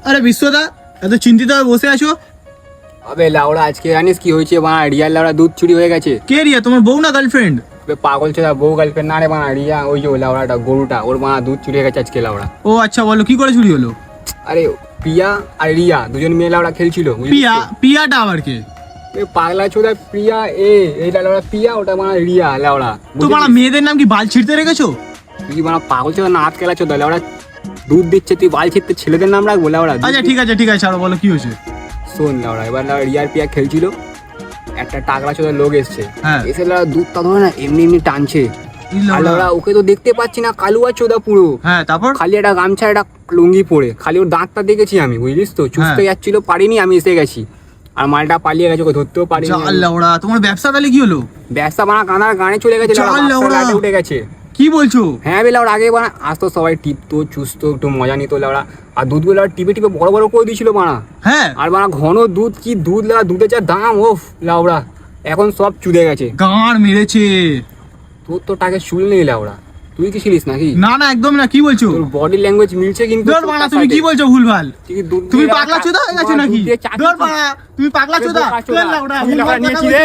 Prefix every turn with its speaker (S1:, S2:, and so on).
S1: আরে বিশ্বদা, এত চিন্তিত হয়ে বসে আছো?
S2: আবে লাউড়া, আজকে জানিস কি হয়েছে? বানা রিয়ার লাউড়া দুধ চুরি হয়ে গেছে।
S1: কে রিয়া? তোমার বউ না গার্লফ্রেন্ড?
S2: পাগল ছেলে, বউ গার্লফ্রেন্ড না রে বানা, রিয়া ওই যে লাউড়াটা গরুটা, ওর বানা দুধ চুরি হয়ে গেছে আজকে লাউড়া।
S1: ও আচ্ছা, বলো কি করে চুরি হলো?
S2: আরে প্রিয়া আর রিয়া দুজন মেয়ে লাউড়া খেলছিল।
S1: পিয়াটা আবার কে?
S2: পাগলা চোদা প্রিয়া, এইটা লাউড়া প্রিয়া, ওটা বানা রিয়া লাউড়া।
S1: তোমার মেয়েদের নাম কি বাল ছিঁড়তে রেখেছো?
S2: তুই বানা পাগল ছেলে না, হাত খেলা চোদা লাউড়া। দুধ দিচ্ছে, তুই বাল ছিঁড়তে ছেলেদের নাম রাখবো লাউড়া?
S1: আচ্ছা ঠিক আছে ছাড়ো, বলো কি হয়েছে?
S2: শোন লাউড়া, এবার লাউড়া রিয়ার প্রিয়া খেলছিল, একটা টাকলা চোদা লোক এসছে।
S1: হ্যাঁ।
S2: এসে লাউড়া দুধটা ধরে না এমনি এমনি টানছে। আর লাউড়া ওকে তো দেখতে পাচ্ছি না, কালুয়া চোদা পুরো।
S1: হ্যাঁ, তারপর?
S2: খালি একটা গামছা একটা লুঙ্গি পরে, খালি ওর দাঁতটা দেখেছি আমি, বুঝলিস তো? চুষতে যাচ্ছিল, পারিনি, আমি এসে গেছি। আর মালটা পালিয়ে গেছে, ওকে ধরতেও পারিনি।
S1: লাউড়া, তোমার ব্যবসা তাহলে কি হলো?
S2: ব্যবসা বানা কানার গানে চলে গেছে, লাউড়া উঠে গেছে।
S1: কি বলছো?
S2: হ্যাঁ বেলা, ওর আগে বানা আসতো সবাই, টিপতো চুষতো, একটু মজা নিত লাউড়া। আর দুধগুলো টিপে টিপে বড় বড় করে দিয়েছিল বানা।
S1: হ্যাঁ।
S2: আর বানা ঘন দুধ, কি দুধ লাউড়া, দুধের যা দাম, ওফ লাউড়া, এখন সব চুদে গেছে।
S1: গাঁড় মেরেছে।
S2: তোর তো টাকে চুল নেই লাউড়া, তুই কি ছিলিস নাকি?
S1: না একদম না, কি বলছো?
S2: তোর বডি ল্যাঙ্গুয়েজ মিলছে কিন্তু।
S1: তুমি কি বলছো ভুলভাল? তুমি
S2: দুধ
S1: পাগলা চোদা হয়ে গেছো নাকি? তুমি পাগলা চোদা।
S2: নিয়েছি রে।